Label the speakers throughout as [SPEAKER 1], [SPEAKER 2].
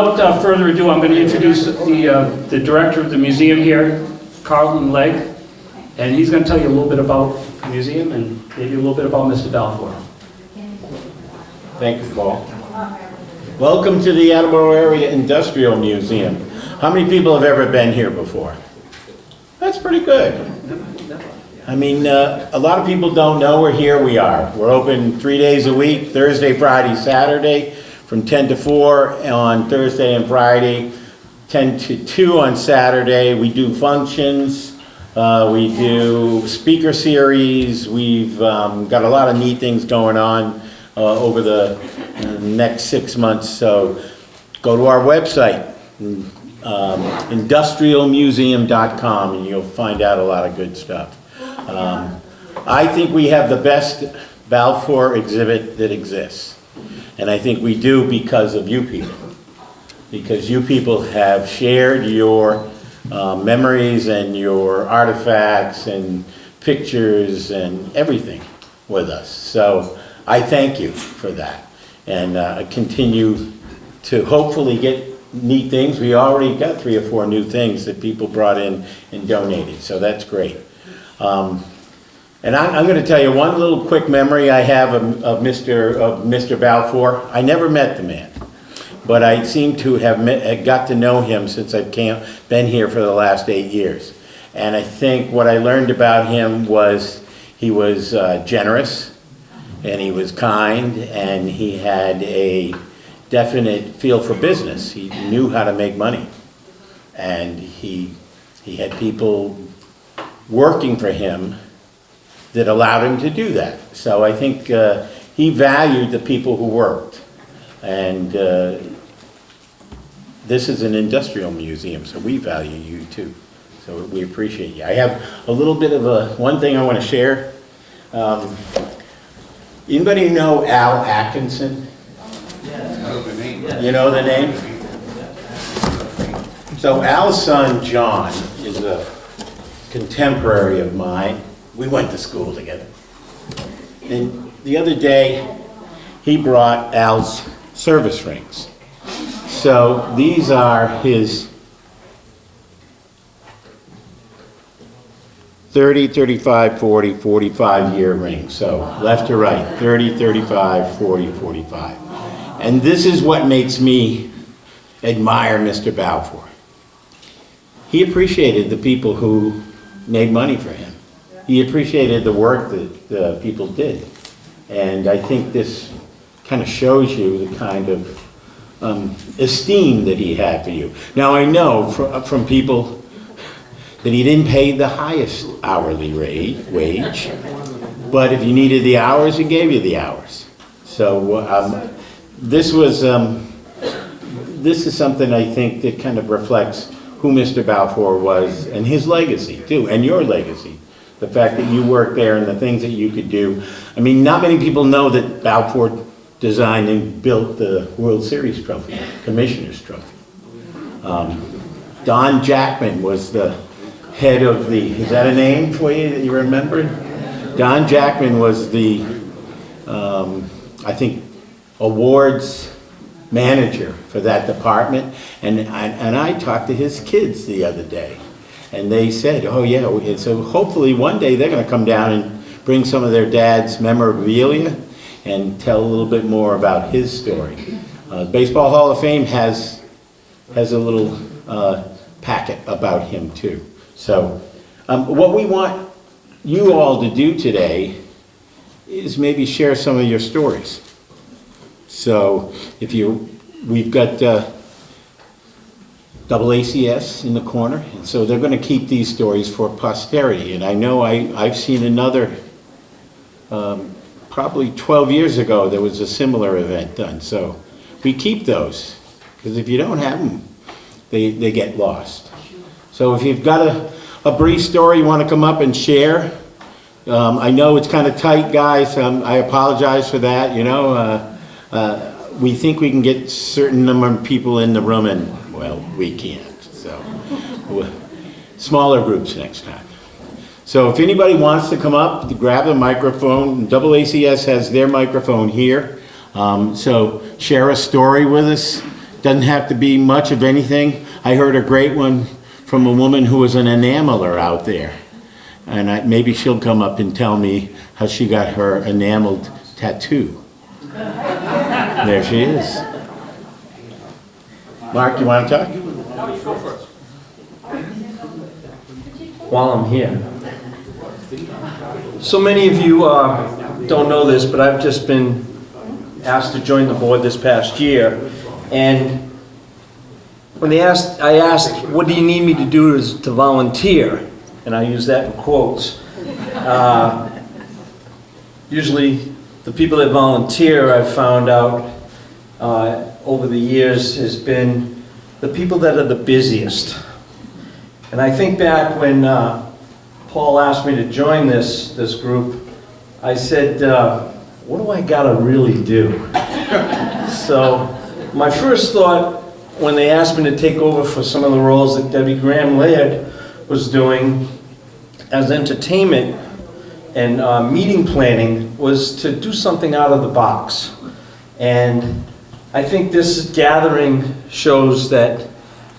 [SPEAKER 1] without further ado, I'm going to introduce the director of the museum here, Carleton Legg, and he's going to tell you a little bit about the museum and maybe a little bit about Mr. Balfour.
[SPEAKER 2] Thank you, Paul. Welcome to the Attleboro Area Industrial Museum. How many people have ever been here before? That's pretty good. I mean, a lot of people don't know we're here. We are. We're open 3 days a week, Thursday, Friday, Saturday, from 10 to 4 on Thursday and Friday, 10 to 2 on Saturday. We do functions. We do speaker series. We've got a lot of neat things going on over the next 6 months. So go to our website, industrialmuseum.com, and you'll find out a lot of good stuff. I think we have the best Balfour exhibit that exists. And I think we do because of you people. Because you people have shared your memories and your artifacts and pictures and everything with us. So I thank you for that. And I continue to hopefully get neat things. We already got 3 or 4 new things that people brought in and donated. So that's great. And I'm going to tell you one little quick memory I have of Mr. Balfour. I never met the man, but I seem to have got to know him since I've been here for the last 8 years. And I think what I learned about him was he was generous, and he was kind, and he had a definite feel for business. He knew how to make money, and he had people working for him that allowed him to do that. So I think he valued the people who worked. And this is an industrial museum, so we value you too. So we appreciate you. I have a little bit of one thing I want to share. Anybody know Al Atkinson? You know the name? So Al's son, John, is a contemporary of mine. We went to school together. And the other day, he brought Al's service rings. So these are his 30, 35, 40, 45-year rings. So left to right, 30, 35, 40, 45. And this is what makes me admire Mr. Balfour. He appreciated the people who made money for him. He appreciated the work that people did. And I think this kind of shows you the kind of esteem that he had for you. Now I know from people that he didn't pay the highest hourly wage, but if you needed the hours, he gave you the hours. So this is something I think that kind of reflects who Mr. Balfour was and his legacy too, and your legacy. The fact that you worked there and the things that you could do. I mean, not many people know that Balfour designed and built the World Series trophy, Commissioner's Trophy. Don Jackman was the head of the, is that a name for you that you remember? Don Jackman was the, I think, awards manager for that department. And I talked to his kids the other day. And they said, oh yeah, so hopefully one day they're going to come down and bring some of their dad's memorabilia and tell a little bit more about his story. Baseball Hall of Fame has a little packet about him too. So what we want you all to do today is maybe share some of your stories. So we've got double ACS in the corner, and so they're going to keep these stories for posterity. And I know I've seen another, probably 12 years ago, there was a similar event done. So we keep those, because if you don't have them, they get lost. So if you've got a brief story you want to come up and share, I know it's kind of tight, guys. I apologize for that. You know, we think we can get a certain number of people in the room, and well, we can't. So smaller groups next time. So if anybody wants to come up, to grab the microphone. Double ACS has their microphone here. So share a story with us. Doesn't have to be much of anything. I heard a great one from a woman who was an enameler out there. And maybe she'll come up and tell me how she got her enameled tattoo. There she is. Mark, you want to talk?
[SPEAKER 1] No, you go first.
[SPEAKER 3] While I'm here. So many of you don't know this, but I've just been asked to join the board this past year. And when I asked, what do you need me to do to volunteer? And I use that in quotes. Usually the people that volunteer, I've found out over the years, has been the people that are the busiest. And I think back when Paul asked me to join this group, I said, what do I gotta really do? So my first thought when they asked me to take over for some of the roles that Debbie Graham-Laird was doing as entertainment and meeting planning was to do something out of the box. And I think this gathering shows that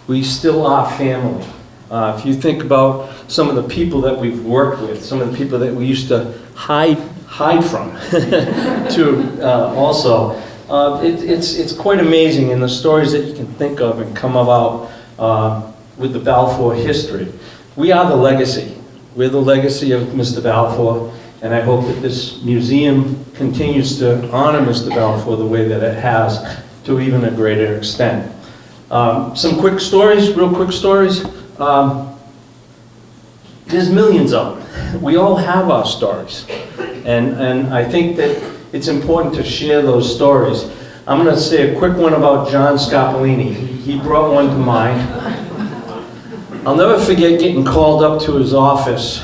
[SPEAKER 3] we still are family. If you think about some of the people that we've worked with, some of the people that we used to hide from, to also, it's quite amazing in the stories that you can think of and come about with the Balfour history. We are the legacy. We're the legacy of Mr. Balfour, and I hope that this museum continues to honor Mr. Balfour the way that it has, to even a greater extent. Some quick stories, real quick stories. There's millions of them. We all have our stories. And I think that it's important to share those stories. I'm going to say a quick one about John Scopolini. He brought one to mind. I'll never forget getting called up to his office,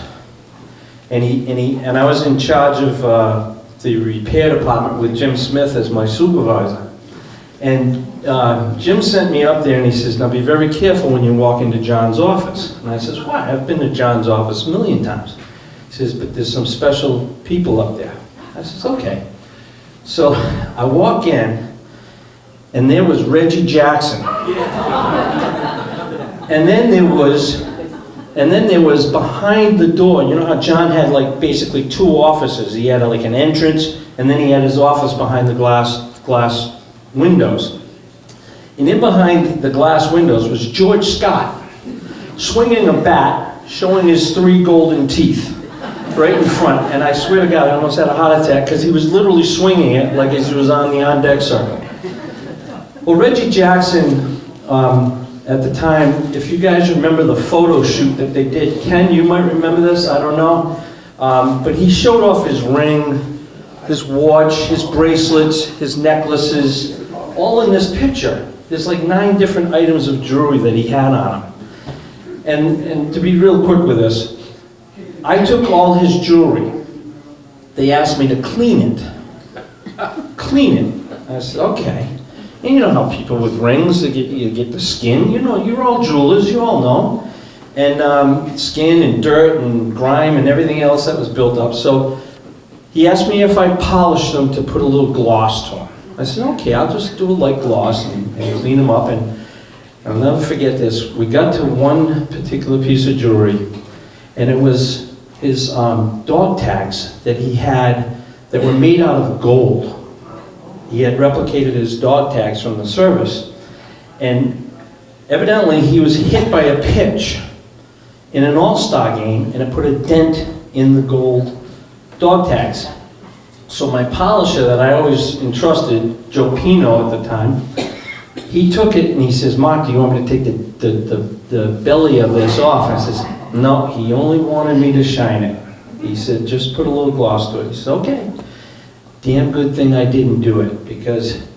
[SPEAKER 3] and I was in charge of the repair department with Jim Smith as my supervisor. And Jim sent me up there and he says, now be very careful when you walk into John's office. And I says, why? I've been to John's office a million times. He says, but there's some special people up there. I says, okay. So I walk in and there was Reggie Jackson. And then there was behind the door, you know how John had like basically two offices. He had like an entrance and then he had his office behind the glass windows. And in behind the glass windows was George Scott, swinging a bat, showing his 3 golden teeth right in front. And I swear to God, I almost had a heart attack because he was literally swinging it like as he was on the on-deck circle. Well, Reggie Jackson, at the time, if you guys remember the photo shoot that they did, Ken, you might remember this, I don't know, but he showed off his ring, his watch, his bracelets, his necklaces, all in this picture. There's like 9 different items of jewelry that he had on him. And to be real quick with this, I took all his jewelry. They asked me to clean it. Clean it. I said, okay. And you know how people with rings, you get the skin. You know, you're all jewelers, you all know. And skin and dirt and grime and everything else that was built up. So he asked me if I polished them to put a little gloss to them. I said, okay, I'll just do a light gloss and clean them up. And I'll never forget this. We got to one particular piece of jewelry, and it was his dog tags that he had that were made out of gold. He had replicated his dog tags from the service. And evidently he was hit by a pitch in an all-star game, and it put a dent in the gold dog tags. So my polisher that I always entrusted, Joe Pino at the time, he took it and he says, Mark, do you want me to take the belly of this off? I says, no, he only wanted me to shine it. He said, just put a little gloss to it. He said, okay. Damn good thing I didn't do it, because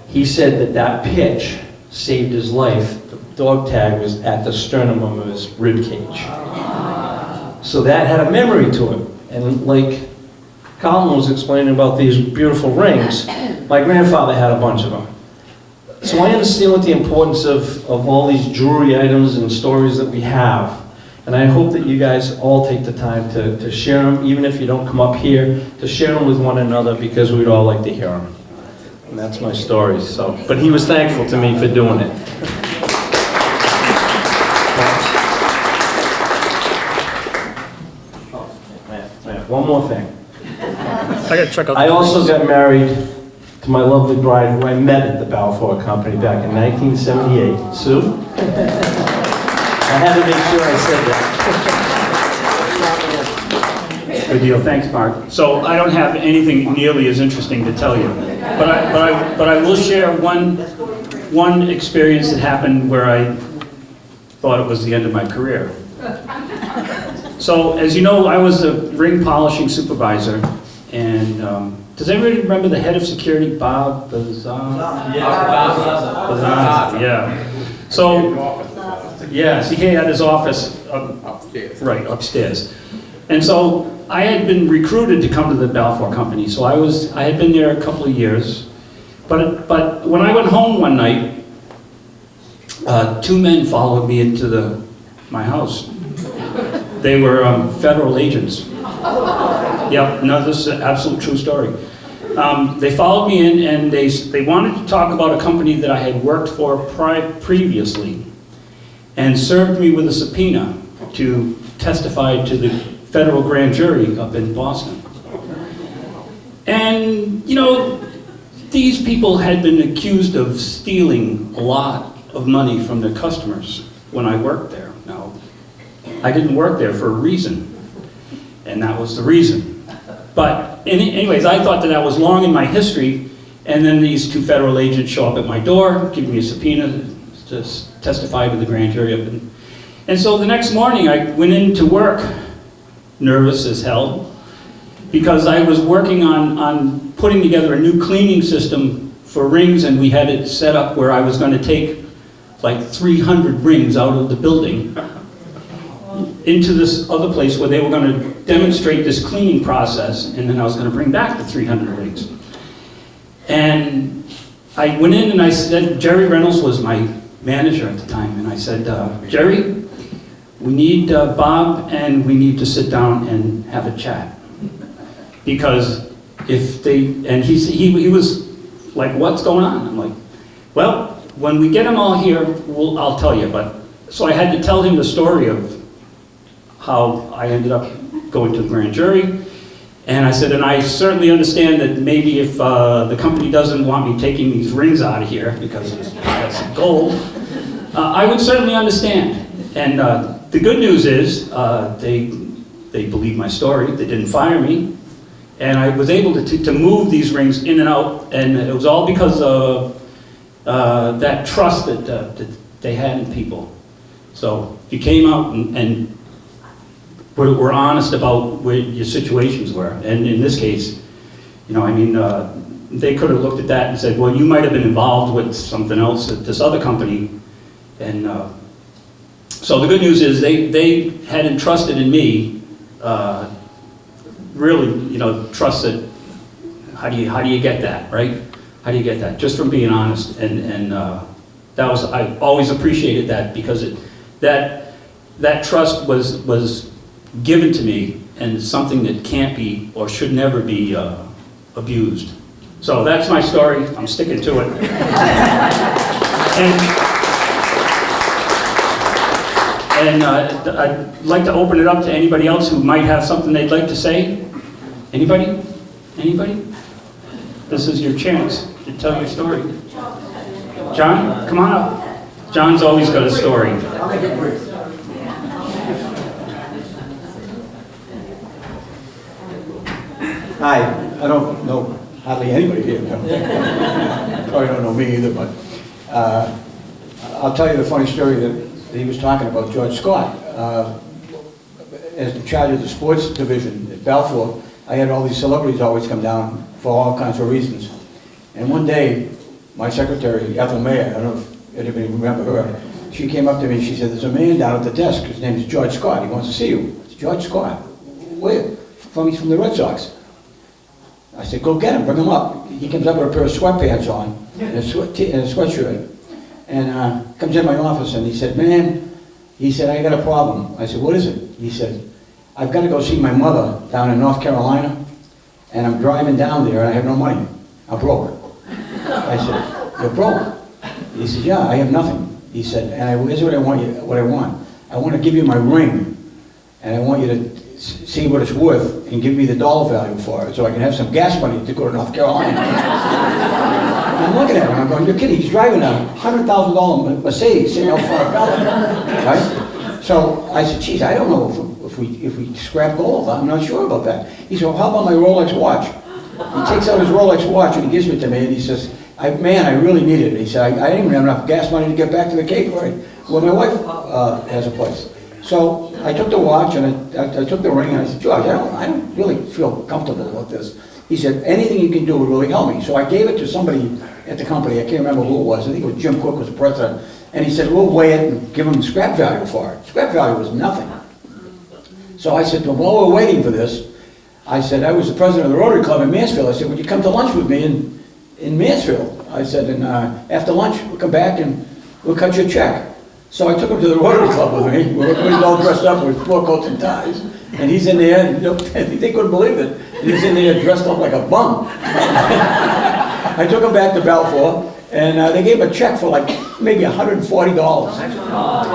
[SPEAKER 3] he said that pitch saved his life. The dog tag was at the sternum of his rib cage. So that had a memory to it. And like Carleton was explaining about these beautiful rings, my grandfather had a bunch of them. So I understand what the importance of all these jewelry items and stories that we have. And I hope that you guys all take the time to share them, even if you don't come up here, to share them with one another, because we'd all like to hear them. And that's my story, so. But he was thankful to me for doing it. One more thing.
[SPEAKER 1] I gotta check out.
[SPEAKER 3] I also got married to my lovely bride, who I met at the Balfour Company back in 1978. Sue? I had to make sure I said that.
[SPEAKER 1] Good deal, thanks, Mark. So I don't have anything nearly as interesting to tell you, but I will share one experience that happened where I thought it was the end of my career. So, as you know, I was a ring polishing supervisor, and does anybody remember the head of security, Bob Bazan? Bazan, yeah. So, yes, he had his office upstairs. Right, upstairs. And so, I had been recruited to come to the Balfour Company, so I had been there a couple of years. But when I went home one night, two men followed me into my house. They were federal agents. Yep, no, this is an absolute true story. They followed me in, and they wanted to talk about a company that I had worked for previously, and served me with a subpoena to testify to the federal grand jury up in Boston. And, you know, these people had been accused of stealing a lot of money from their customers when I worked there. Now, I didn't work there for a reason, and that was the reason. But anyways, I thought that was long in my history, and then these two federal agents show up at my door, give me a subpoena to testify to the grand jury. And so the next morning I went into work, nervous as hell, because I was working on putting together a new cleaning system for rings, and we had it set up where I was going to take like 300 rings out of the building into this other place where they were going to demonstrate this cleaning process, and then I was going to bring back the 300 rings. And I went in and I said, Jerry Reynolds was my manager at the time, and I said, Jerry, we need Bob, and we need to sit down and have a chat. Because if they, and he was like, what's going on? I'm like, well, when we get them all here, I'll tell you. But so I had to tell him the story of how I ended up going to the grand jury. And I said, and I certainly understand that maybe if the company doesn't want me taking these rings out of here because it's gold, I would certainly understand. And the good news is they believed my story. They didn't fire me. And I was able to move these rings in and out, and it was all because of that trust that they had in people. So if you came out and were honest about where your situations were, and in this case, you know, I mean, they could have looked at that and said, well, you might have been involved with something else at this other company, and so the good news is they had entrusted in me. Really, you know, trust that. How do you get that, right? How do you get that? Just from being honest, and that was, I always appreciated that, because that trust was given to me, and it's something that can't be or should never be abused. So that's my story. I'm sticking to it. And I'd like to open it up to anybody else who might have something they'd like to say. Anybody? Anybody? This is your chance to tell your story. John, come on up. John's always got a story.
[SPEAKER 4] I'll make it brief. Hi, I don't know hardly anybody here. Probably don't know me either, but I'll tell you the funny story that he was talking about George Scott. As in charge of the sports division at Balfour, I had all these celebrities always come down for all kinds of reasons. And one day, my secretary, Ethel Mayer, I don't know if anybody remember her, she came up to me and she said, there's a man down at the desk, his name is George Scott, he wants to see you. It's George Scott. Where? He's from the Red Sox. I said, go get him, bring him up. He comes up with a pair of sweatpants on and a sweatshirt. And comes in my office and he said, man, he said, I got a problem. I said, what is it? He said, I've got to go see my mother down in North Carolina, and I'm driving down there and I have no money. I'm broke. I said, you're broke. He said, yeah, I have nothing. He said, and here's what I want. I want to give you my ring, and I want you to see what it's worth and give me the dollar value for it so I can have some gas money to go to North Carolina. And I'm looking at him, I'm going, you're kidding, he's driving a $100,000 Mercedes sitting out front of Carleton, right? So I said, geez, I don't know if we scrap gold, I'm not sure about that. He said, well, how about my Rolex watch? He takes out his Rolex watch and he gives it to me and he says, man, I really need it. And he said, I didn't even have enough gas money to get back to the Cape where my wife has a place. So I took the watch and I took the ring and I said, George, I don't really feel comfortable with this. He said, anything you can do would really help me. So I gave it to somebody at the company, I can't remember who it was, I think it was Jim Cook was the president, and he said, we'll weigh it and give him scrap value for it. Scrap value was nothing. So I said to him, while we're waiting for this, I said, I was the president of the Rotary Club in Mansfield. I said, would you come to lunch with me in Mansfield? I said, and after lunch, we'll come back and we'll cut you a check. So I took him to the Rotary Club with me. We're all dressed up with sport coats and ties. And he's in there, and they couldn't believe it. He's in there dressed up like a bum. I took him back to Balfour, and they gave him a check for like maybe $140.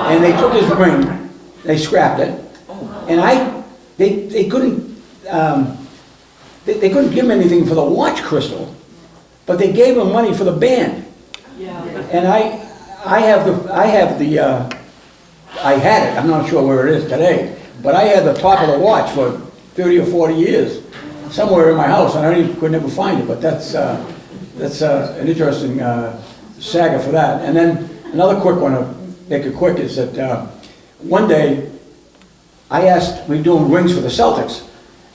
[SPEAKER 4] And they took his ring, they scrapped it, and they couldn't give him anything for the watch crystal, but they gave him money for the band. Yeah. And I had it, I'm not sure where it is today, but I had the top of the watch for 30 or 40 years, somewhere in my house, and I could never find it, but that's an interesting saga for that. And then another quick one, to make it quick, is that one day, we were doing rings for the Celtics,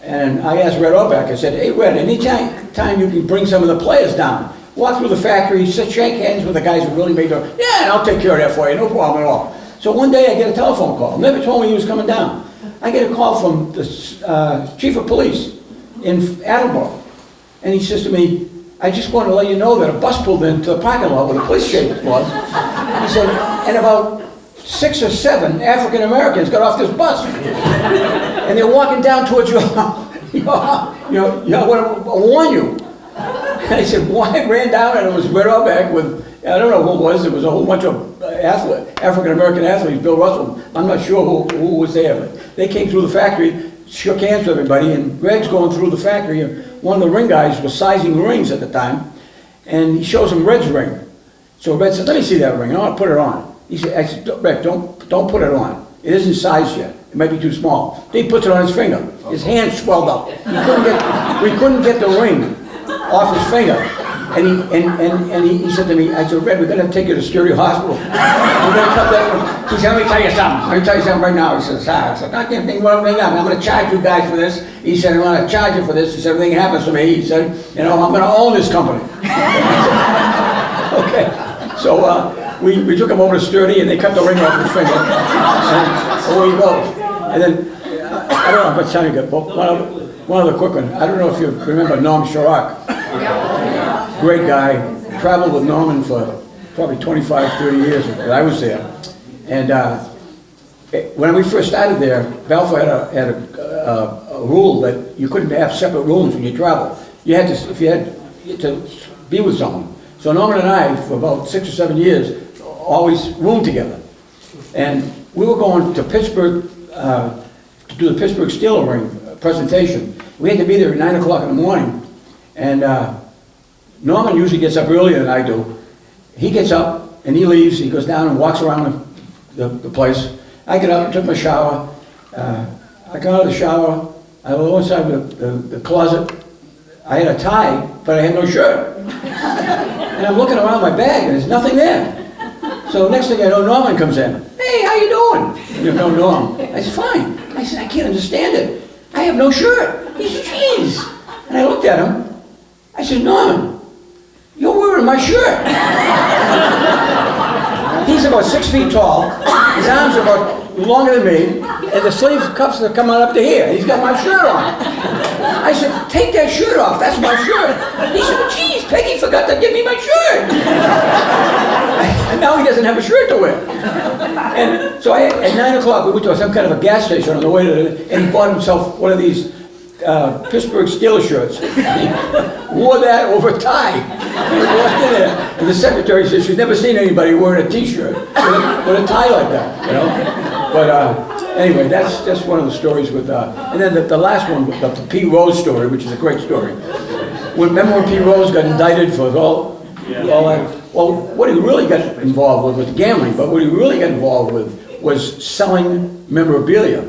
[SPEAKER 4] and I asked Red Auerbach, I said, hey Red, anytime you can bring some of the players down, walk through the factory, shake hands with the guys who really made it, yeah, and I'll take care of that for you, no problem at all. So one day I get a telephone call, never told me he was coming down. I get a call from the chief of police in Attleboro, and he says to me, I just wanted to let you know that a bus pulled into the parking lot where the police station was. He said, and about 6 or 7 African Americans got off this bus, and they're walking down towards you. I want to warn you. And I said, well, I ran down, and it was Red Auerbach with, I don't know who it was a whole bunch of African American athletes, Bill Russell, I'm not sure who was there, but they came through the factory, shook hands with everybody, and Greg's going through the factory, and one of the ring guys was sizing rings at the time, and he shows him Red's ring. So Red said, let me see that ring, I want to put it on. I said, Red, don't put it on. It isn't sized yet. It might be too small. Then he puts it on his finger. His hand swelled up. We couldn't get the ring off his finger. And he said to me, I said, Red, we're going to take you to Security Hospital. We're going to cut that. He said, let me tell you something right now. He says, I said, I can't think what I'm going to charge you guys for this. He said, I'm going to charge you for this. He said, everything happens to me. He said, I'm going to own this company. Okay. So we took him over to Sturdy, and they cut the ring off his finger. And away he goes. And then, I don't know how much time you got, but one other quick one. I don't know if you remember Norm Chirac. Great guy. Traveled with Norman for probably 25, 30 years that I was there. And when we first started there, Balfour had a rule that you couldn't have separate rooms when you travel. You had to, if you had to be with someone. So Norman and I, for about 6 or 7 years, always roomed together. And we were going to Pittsburgh to do the Pittsburgh Steel Ring presentation. We had to be there at 9 o'clock in the morning. And Norman usually gets up earlier than I do. He gets up and he leaves. He goes down and walks around the place. I get up and took my shower. I got out of the shower. I went inside the closet. I had a tie, but I had no shirt. And I'm looking around my bag and there's nothing there. So next thing I know, Norman comes in. Hey, how you doing? You know, Norm. I said, fine. I said, I can't understand it. I have no shirt. He said, geez. And I looked at him. I said, Norman, you're wearing my shirt. He's about 6 feet tall. His arms are about longer than me. And the sleeve cuffs are coming up to here. He's got my shirt on. I said, take that shirt off. That's my shirt. He said, geez, Peggy forgot to give me my shirt. And now he doesn't have a shirt to wear. And so at 9 o'clock, we went to some kind of a gas station on the way to, and he bought himself one of these Pittsburgh Steelers shirts. He wore that over a tie. He walked in there, and the secretary said she's never seen anybody wearing a t-shirt with a tie like that, you know? But anyway, that's just one of the stories with, and then the last one, the P. Rose story, which is a great story. Remember when P. Rose got indicted for all that? Well, what he really got involved with was gambling, but what he really got involved with was selling memorabilia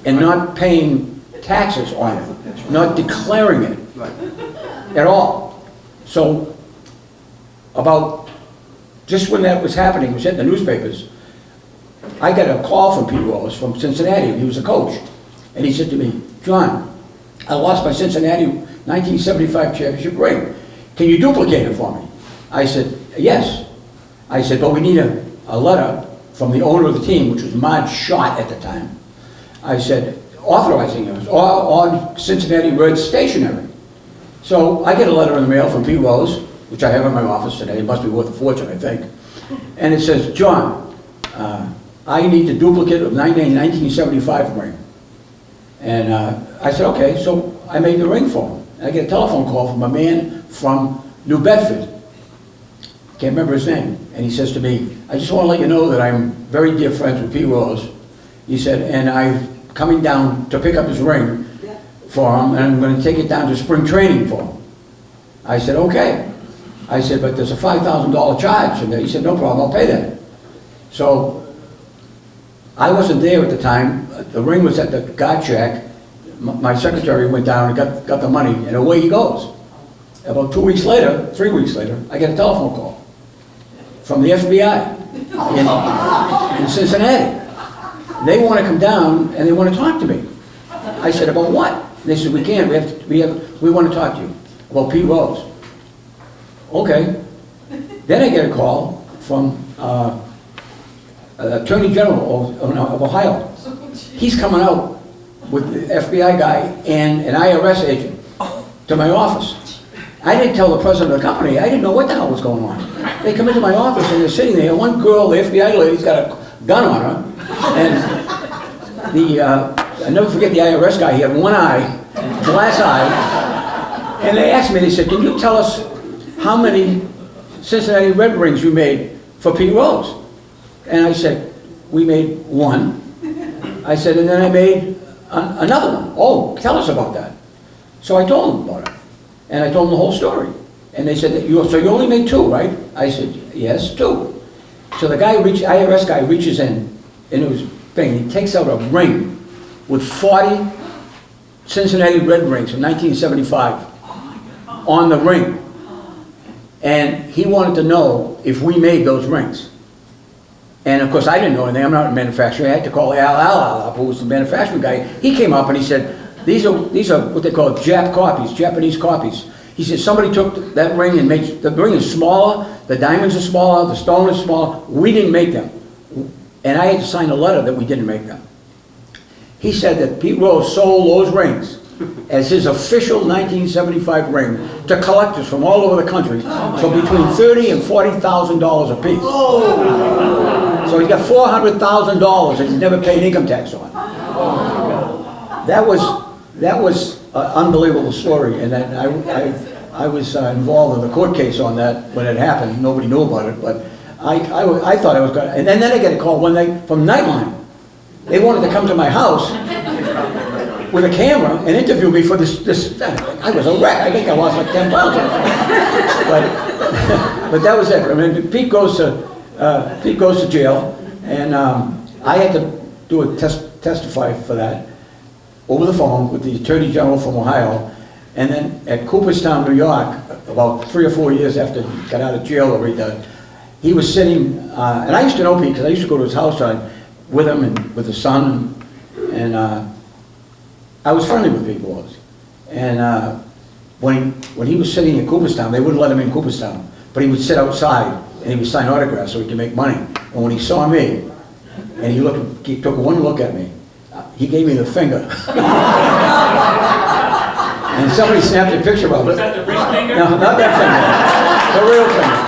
[SPEAKER 4] and not paying taxes on it, not declaring it at all. So, about just when that was happening, it was in the newspapers, I got a call from Pete Rose from Cincinnati. He was a coach. And he said to me, John, I lost my Cincinnati 1975 championship ring. Can you duplicate it for me? I said, yes. I said, but we need a letter from the owner of the team, which was Marge Schott at the time. I said, authorizing it on Cincinnati Reds stationery. So I get a letter in the mail from Pete Rose, which I have in my office today. It must be worth a fortune, I think. And it says, John, I need the duplicate of 1975 ring. And I said, okay, so I made the ring for him. And I get a telephone call from a man from New Bedford. Can't remember his name. And he says to me, I just want to let you know that I'm very dear friends with Pete Rose. He said, and I'm coming down to pick up his ring for him, and I'm going to take it down to spring training for him. I said, okay. I said, but there's a $5,000 charge. And he said, no problem, I'll pay that. So I wasn't there at the time. The ring was at the guard shack. My secretary went down and got the money, and away he goes. About 2 weeks later, 3 weeks later, I get a telephone call from the FBI in Cincinnati. They want to come down and they want to talk to me. I said, about what? And they said, we can't, we want to talk to you about Pete Rose. Okay. Then I get a call from Attorney General of Ohio. He's coming out with the FBI guy and an IRS agent to my office. I didn't tell the president of the company. I didn't know what the hell was going on. They come into my office and they're sitting there. One girl, the FBI lady's got a gun on her, and I never forget the IRS guy. He had one eye, glass eye, and they asked me. They said, "Can you tell us how many Cincinnati Red rings you made for Pete Rose?" And I said, "We made one." I said, "And then I made another one." "Oh, tell us about that." So I told them about it. And I told them the whole story. And they said, so you only made two, right? I said, yes, two. So the IRS guy reaches in his thing, he takes out a ring with 40 Cincinnati Red rings from 1975 on the ring. And he wanted to know if we made those rings. And of course I didn't know anything, I'm not a manufacturer. I had to call Al, who was the manufacturing guy. He came up and he said, these are what they call Japanese copies. He said, somebody took that ring and made, the ring is smaller, the diamonds are smaller, the stone is smaller. We didn't make them. And I had to sign a letter that we didn't make them. He said that Pete Rose sold those rings as his official 1975 ring to collectors from all over the country for between $30,000 and $40,000 a piece. So he's got $400,000 that he's never paid income tax on. That was an unbelievable story, and I was involved in the court case on that when it happened. Nobody knew about it, but I thought I was going to. And then I get a call one night from Nightline. They wanted to come to my house with a camera and interview me for this. I was a wreck. I think I lost like 10 pounds. But that was it. I mean, Pete goes to jail, and I had to testify for that over the phone with the Attorney General from Ohio. And then at Cooperstown, New York, about 3 or 4 years after he got out of jail over that, he was sitting, and I used to know Pete because I used to go to his house with him and with his son, and I was friendly with Pete Rose. And when he was sitting in Cooperstown, they wouldn't let him in Cooperstown, but he would sit outside and he would sign autographs so he could make money. And when he saw me, and he took one look at me, he gave me the finger. And somebody snapped a picture of it.
[SPEAKER 1] Was that the ring finger?
[SPEAKER 4] No, not that finger. The real finger.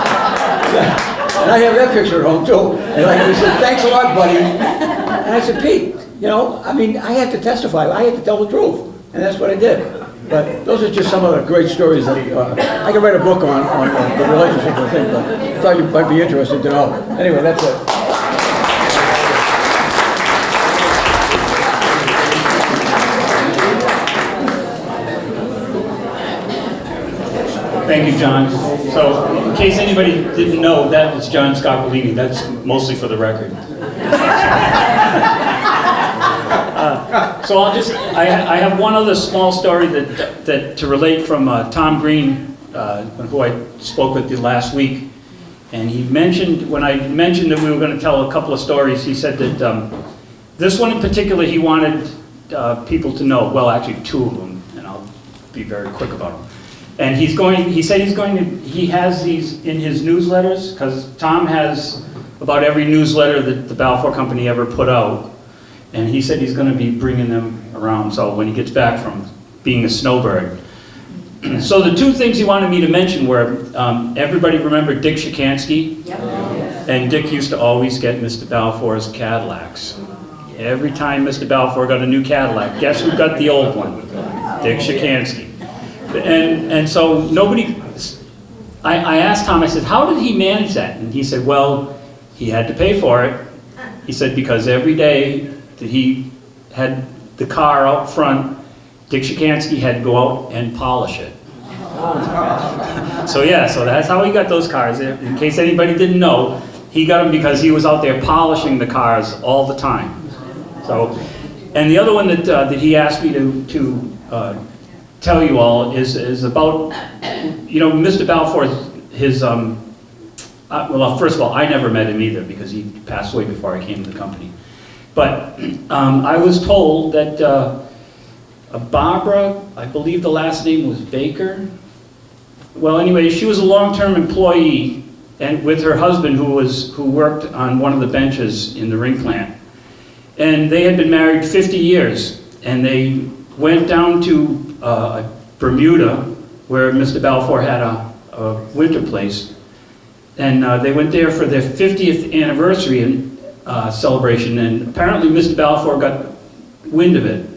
[SPEAKER 4] And I have that picture at home too. And he said, thanks a lot, buddy. And I said, Pete, you know, I mean, I have to testify. I have to tell the truth. And that's what I did. But those are just some of the great stories that, I could write a book on the relationship with him, but I thought you might be interested to know. Anyway, that's it.
[SPEAKER 1] Thank you, John. So, in case anybody didn't know, that was John Scarpolini. That's mostly for the record. So I have one other small story that to relate from Tom Green, who I spoke with you last week. And he mentioned, when I mentioned that we were going to tell a couple of stories, he said that this one in particular he wanted people to know, well, actually two of them, and I'll be very quick about them. And he has these in his newsletters, because Tom has about every newsletter that the Balfour Company ever put out. And he said he's going to be bringing them around, so when he gets back from being a snowbird. So the two things he wanted me to mention were, everybody remember Dick Shikansky? Yep. And Dick used to always get Mr. Balfour's Cadillacs. Every time Mr. Balfour got a new Cadillac, guess who got the old one? Dick Shikansky. And so nobody, I asked Tom, I said, how did he manage that? And he said, well, he had to pay for it. He said, because every day that he had the car out front, Dick Shikansky had to go out and polish it. So yeah, so that's how he got those cars. In case anybody didn't know, he got them because he was out there polishing the cars all the time. So, and the other one that he asked me to tell you all is about, you know, Mr. Balfour, his, well, first of all, I never met him either because he passed away before I came to the company. But I was told that Barbara, I believe the last name was Baker. Well, anyway, she was a long-term employee and with her husband who worked on one of the benches in the ring plant. And they had been married 50 years. And they went down to Bermuda, where Mr. Balfour had a winter place. And they went there for their 50th anniversary celebration, and apparently Mr. Balfour got wind of it.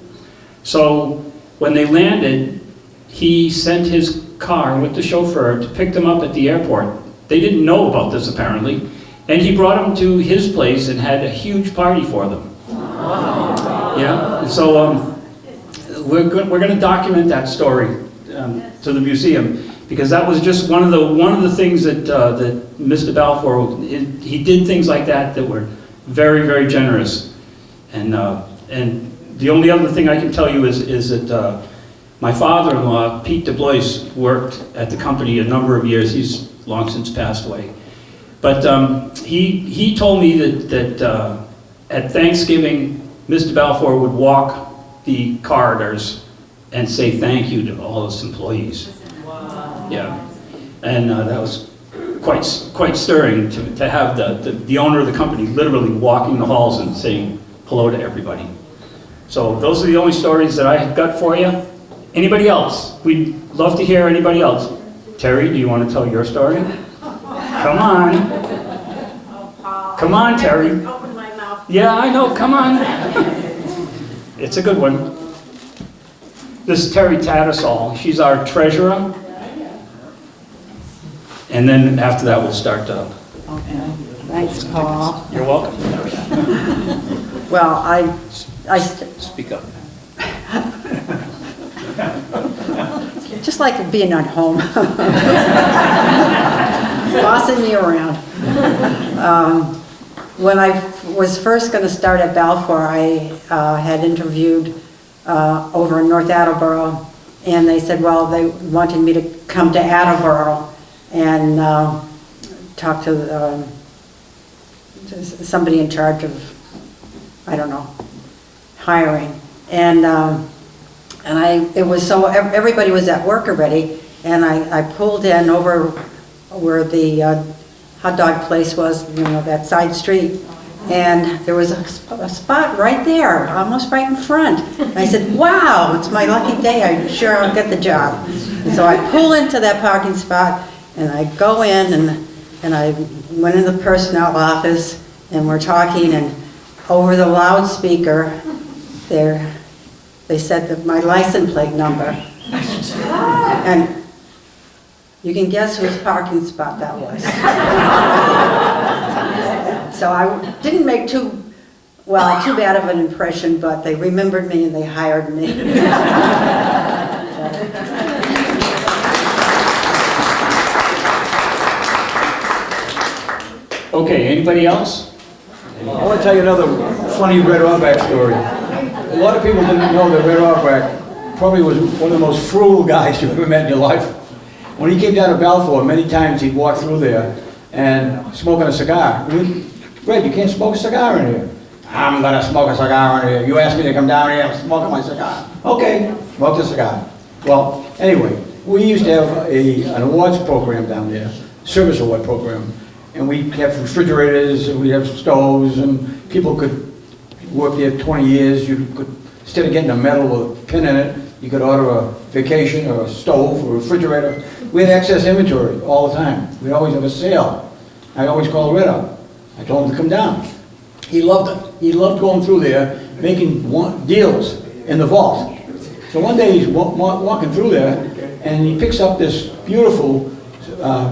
[SPEAKER 1] So when they landed, he sent his car with the chauffeur to pick them up at the airport. They didn't know about this apparently, and he brought them to his place and had a huge party for them. Wow. Yeah, and so we're going to document that story to the museum, because that was just one of the things that Mr. Balfour, he did things like that were very, very generous. And the only other thing I can tell you is that my father-in-law, Pete DeBlois, worked at the company a number of years. He's long since passed away. But he told me that at Thanksgiving, Mr. Balfour would walk the corridors and say thank you to all those employees. Wow. Yeah, and that was quite stirring to have the owner of the company literally walking the halls and saying hello to everybody. So those are the only stories that I have got for you. Anybody else? We'd love to hear anybody else. Terry, do you want to tell your story? Come on. Come on, Terry.
[SPEAKER 5] Open my mouth.
[SPEAKER 1] Yeah, I know, come on. It's a good one. This is Terry Tattersall. She's our treasurer. And then after that, we'll start up.
[SPEAKER 5] Okay. Thanks, Paul.
[SPEAKER 1] You're welcome.
[SPEAKER 5] Well, I
[SPEAKER 1] Speak up.
[SPEAKER 5] just like being at home. Bossing me around. When I was first going to start at Balfour, I had interviewed over in North Attleboro, and they said, well, they wanted me to come to Attleboro and talk to somebody in charge of, I don't know, hiring. And it was so, everybody was at work already, and I pulled in over where the hot dog place was, you know, that side street. And there was a spot right there, almost right in front. And I said, wow, it's my lucky day, I'm sure I'll get the job. And so I pull into that parking spot, and I go in, and I went in the personnel office, and we're talking, and over the loudspeaker, they're they said that my license plate number. And you can guess whose parking spot that was. So I didn't make too bad of an impression, but they remembered me and they hired me.
[SPEAKER 1] Okay, anybody else?
[SPEAKER 4] I want to tell you another funny Red Auerbach story. A lot of people didn't know that Red Auerbach probably was one of the most frugal guys you ever met in your life. When he came down to Balfour, many times he'd walk through there and smoking a cigar. Red, you can't smoke a cigar in here. I'm gonna smoke a cigar in here. You asked me to come down here, I'm smoking my cigar. Okay, smoke the cigar. Well, anyway, we used to have an awards program down there, service award program. And we have refrigerators, and we have stoves, and people could work there 20 years. You could, instead of getting a medal with a pin in it, you could order a vacation or a stove or a refrigerator. We had excess inventory all the time. We'd always have a sale. I always called Red up. I told him to come down. He loved it. He loved going through there, making deals in the vault. So one day he's walking through there, and he picks up this beautiful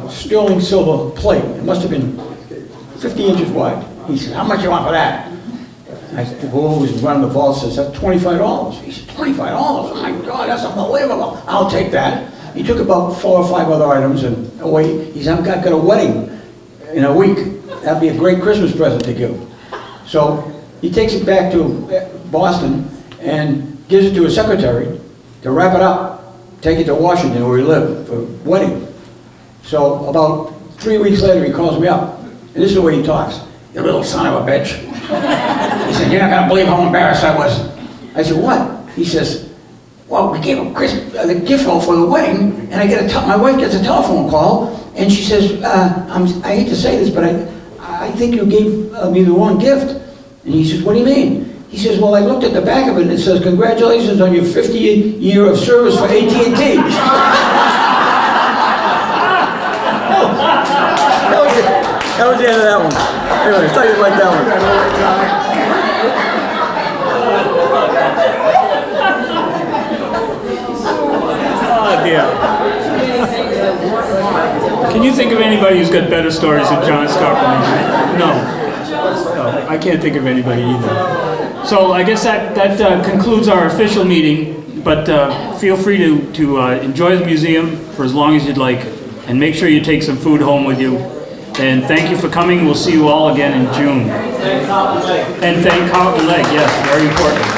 [SPEAKER 4] sterling silver plate. It must have been 50 inches wide. He said, how much you want for that? I said, who was running the vault says, that's $25. He said, $25? Oh my God, that's unbelievable. I'll take that. He took about 4 or 5 other items and away. He said, I've got a wedding in a week. That'd be a great Christmas present to give. So he takes it back to Boston and gives it to his secretary to wrap it up, take it to Washington where he lived for a wedding. So about 3 weeks later, he calls me up, and this is the way he talks. You little son of a bitch. He said, you're not going to believe how embarrassed I was. I said, what? He says, well, we gave him the gift for the wedding, and I get my wife gets a telephone call, and she says, I hate to say this, but I think you gave me the wrong gift. And he says, what do you mean? He says, well, I looked at the back of it, and it says, congratulations on your 50th year of service for AT&T. That was the end of that one. Anyway, I thought you'd like that
[SPEAKER 1] Oh dear. Can you think of anybody who's got better stories than John Scarpelli? No, I can't think of anybody either. So I guess that concludes our official meeting, but feel free to enjoy the museum for as long as you'd like, and make sure you take some food home with you. And thank you for coming. We'll see you all again in June. And thank Carleton Legg, yes, very important.